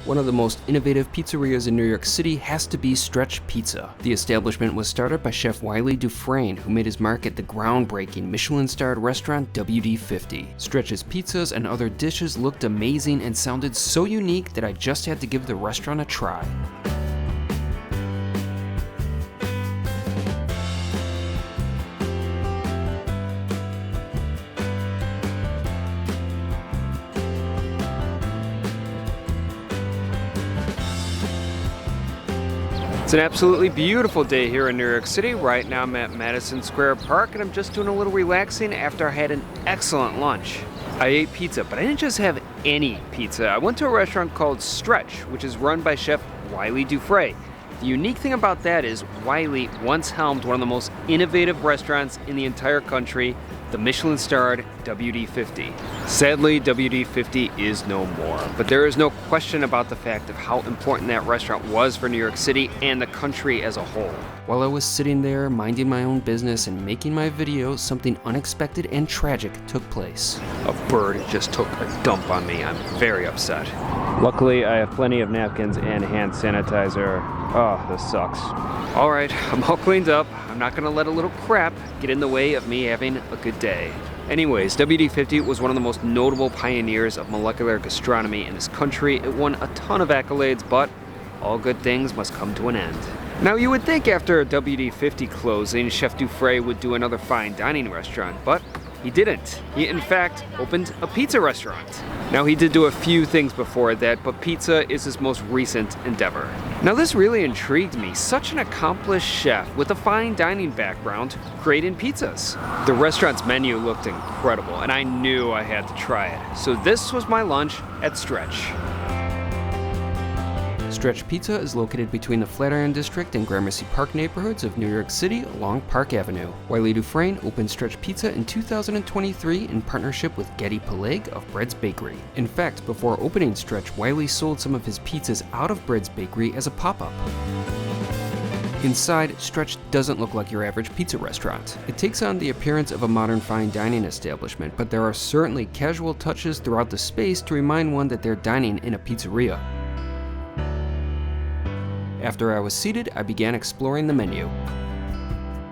One of the most innovative pizzerias in New York City has to be Stretch Pizza. The establishment was started by Chef Wylie Dufresne, who made his mark at the groundbreaking Michelin Starred restaurant WD-50. Stretch's pizzas and other dishes looked amazing and sounded so unique that I just had to give the restaurant a try. It's an absolutely beautiful day here in New York City. Right now I'm at Madison Square Park and I'm just doing a little relaxing after I had an excellent lunch. I ate pizza, but I didn't just have any pizza. I went to a restaurant called Stretch, which is run by Chef Wylie Dufresne. The unique thing about that is Wylie once helmed one of the most innovative restaurants in the entire country, the Michelin Starred WD-50. Sadly, WD-50 is no more, but there is no question about the fact of how important that restaurant was for New York City and the country as a whole. While I was sitting there minding my own business and making my video, something unexpected and tragic took place. A bird just took a dump on me. I'm very upset. Luckily, I have plenty of napkins and hand sanitizer. Oh, this sucks. All right, I'm all cleaned up. I'm not gonna let a little crap get in the way of me having a good day. Anyways, WD-50 was one of the most notable pioneers of molecular gastronomy in this country. It won a ton of accolades, but all good things must come to an end. Now, you would think after a WD-50 closing, Chef Dufresne would do another fine dining restaurant, but he didn't. He, in fact, opened a pizza restaurant. Now, he did do a few things before that, but pizza is his most recent endeavor. Now, this really intrigued me. Such an accomplished chef with a fine dining background creating pizzas. The restaurant's menu looked incredible, and I knew I had to try it. So this was my lunch at Stretch. Stretch Pizza is located between the Flatiron District and Gramercy Park neighborhoods of New York City along Park Avenue. Wylie Dufresne opened Stretch Pizza in 2023 in partnership with Getty Peleg of Bread's Bakery. In fact, before opening Stretch, Wylie sold some of his pizzas out of Bread's Bakery as a pop-up. Inside, Stretch doesn't look like your average pizza restaurant. It takes on the appearance of a modern fine dining establishment, but there are certainly casual touches throughout the space to remind one that they're dining in a pizzeria. After I was seated, I began exploring the menu.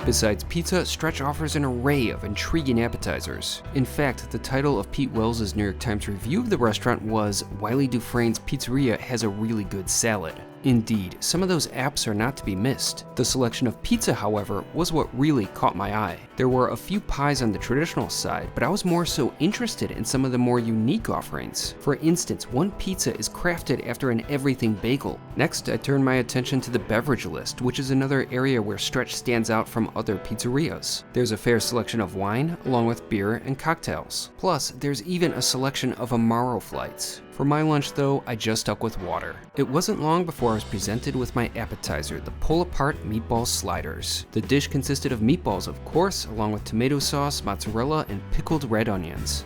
Besides pizza, Stretch offers an array of intriguing appetizers. In fact, the title of Pete Wells' New York Times review of the restaurant was, "Wylie Dufresne's Pizzeria has a really good salad." Indeed, some of those apps are not to be missed. The selection of pizza, however, was what really caught my eye. There were a few pies on the traditional side, but I was more so interested in some of the more unique offerings. For instance, one pizza is crafted after an everything bagel. Next, I turned my attention to the beverage list, which is another area where Stretch stands out from other pizzerias. There's a fair selection of wine, along with beer and cocktails. Plus, there's even a selection of Amaro flights. For my lunch though, I just stuck with water. It wasn't long before I was presented with my appetizer, the pull-apart meatball sliders. The dish consisted of meatballs, of course, along with tomato sauce, mozzarella, and pickled red onions.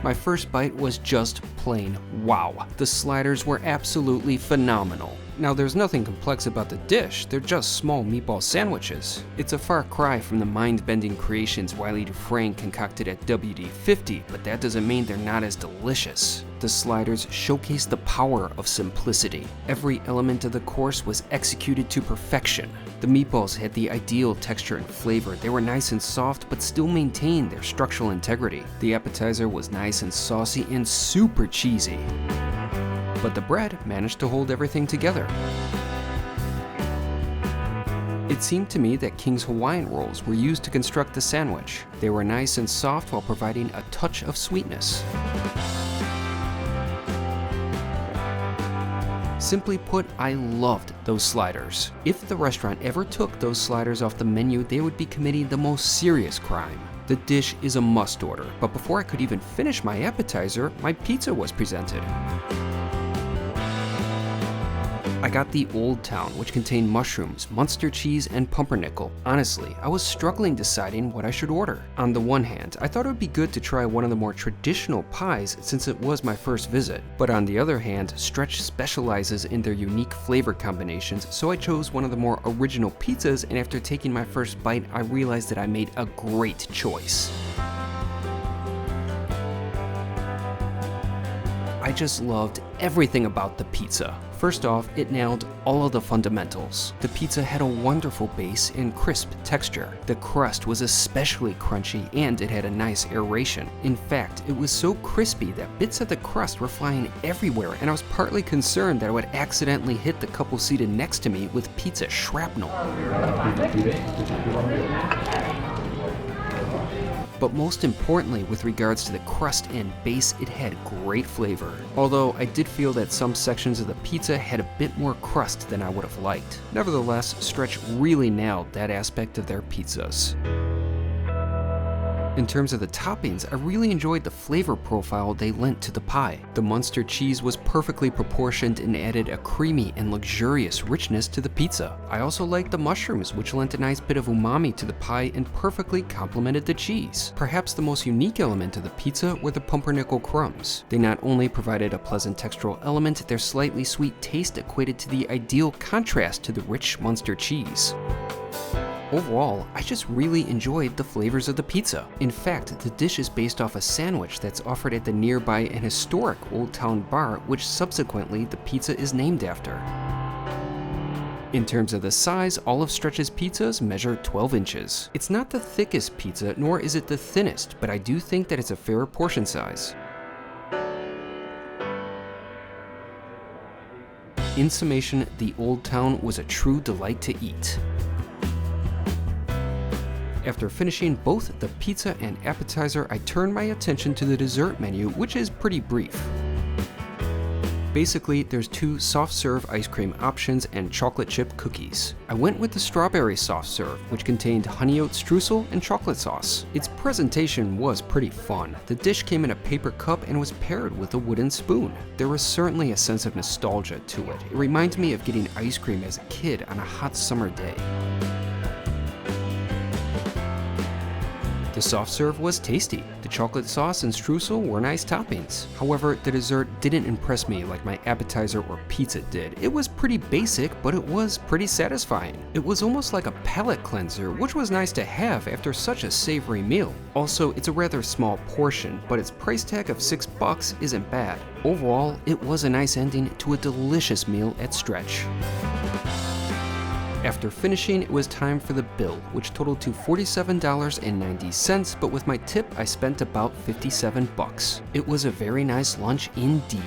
My first bite was just plain wow. The sliders were absolutely phenomenal. Now, there's nothing complex about the dish, they're just small meatball sandwiches. It's a far cry from the mind-bending creations Wylie Dufresne concocted at WD-50, but that doesn't mean they're not as delicious. The sliders showcase the power of simplicity. Every element of the course was executed to perfection. The meatballs had the ideal texture and flavor. They were nice and soft, but still maintained their structural integrity. The appetizer was nice and saucy and super cheesy. But the bread managed to hold everything together. It seemed to me that King's Hawaiian rolls were used to construct the sandwich. They were nice and soft while providing a touch of sweetness. Simply put, I loved those sliders. If the restaurant ever took those sliders off the menu, they would be committing the most serious crime. The dish is a must order, but before I could even finish my appetizer, my pizza was presented. I got the Oldtown, which contained mushrooms, Munster cheese, and pumpernickel. Honestly, I was struggling deciding what I should order. On the one hand, I thought it would be good to try one of the more traditional pies since it was my first visit. But on the other hand, Stretch specializes in their unique flavor combinations, so I chose one of the more original pizzas, and after taking my first bite, I realized that I made a great choice. I just loved everything about the pizza. First off, it nailed all of the fundamentals. The pizza had a wonderful base and crisp texture. The crust was especially crunchy and it had a nice aeration. In fact, it was so crispy that bits of the crust were flying everywhere, and I was partly concerned that I would accidentally hit the couple seated next to me with pizza shrapnel. But most importantly, with regards to the crust and base, it had great flavor. Although I did feel that some sections of the pizza had a bit more crust than I would have liked. Nevertheless, Stretch really nailed that aspect of their pizzas. In terms of the toppings, I really enjoyed the flavor profile they lent to the pie. The Munster cheese was perfectly proportioned and added a creamy and luxurious richness to the pizza. I also liked the mushrooms, which lent a nice bit of umami to the pie and perfectly complemented the cheese. Perhaps the most unique element of the pizza were the pumpernickel crumbs. They not only provided a pleasant textural element, their slightly sweet taste equated to the ideal contrast to the rich Munster cheese. Overall, I just really enjoyed the flavors of the pizza. In fact, the dish is based off a sandwich that's offered at the nearby and historic Oldtown bar, which subsequently the pizza is named after. In terms of the size, all of Stretch's pizzas measure 12 inches. It's not the thickest pizza, nor is it the thinnest, but I do think that it's a fair portion size. In summation, the Oldtown was a true delight to eat. After finishing both the pizza and appetizer, I turned my attention to the dessert menu, which is pretty brief. Basically, there's 2 soft serve ice cream options and chocolate chip cookies. I went with the strawberry soft serve, which contained honey oat streusel and chocolate sauce. Its presentation was pretty fun. The dish came in a paper cup and was paired with a wooden spoon. There was certainly a sense of nostalgia to it. It reminds me of getting ice cream as a kid on a hot summer day. The soft serve was tasty. The chocolate sauce and streusel were nice toppings. However, the dessert didn't impress me like my appetizer or pizza did. It was pretty basic, but it was pretty satisfying. It was almost like a palate cleanser, which was nice to have after such a savory meal. Also, it's a rather small portion, but its price tag of $6 isn't bad. Overall, it was a nice ending to a delicious meal at Stretch. After finishing, it was time for the bill, which totaled to $47.90, but with my tip, I spent about $57. It was a very nice lunch indeed.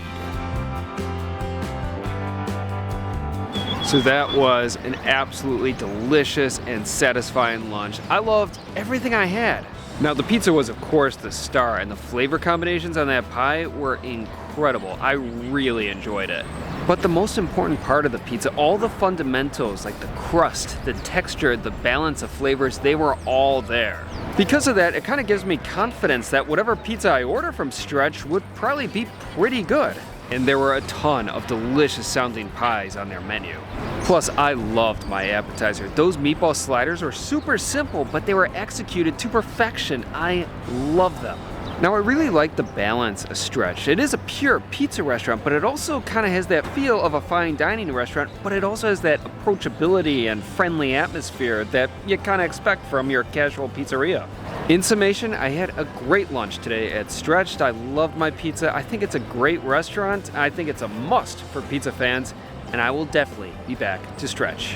So that was an absolutely delicious and satisfying lunch. I loved everything I had. Now the pizza was of course the star, and the flavor combinations on that pie were incredible. I really enjoyed it. But the most important part of the pizza, all the fundamentals like the crust, the texture, the balance of flavors, they were all there. Because of that, it kind of gives me confidence that whatever pizza I order from Stretch would probably be pretty good. And there were a ton of delicious sounding pies on their menu. Plus, I loved my appetizer. Those meatball sliders were super simple, but they were executed to perfection. I love them. Now, I really like the balance of Stretch. It is a pure pizza restaurant, but it also kind of has that feel of a fine dining restaurant, but it also has that approachability and friendly atmosphere that you kind of expect from your casual pizzeria. In summation, I had a great lunch today at Stretch. I loved my pizza. I think it's a great restaurant. I think it's a must for pizza fans, and I will definitely be back to Stretch.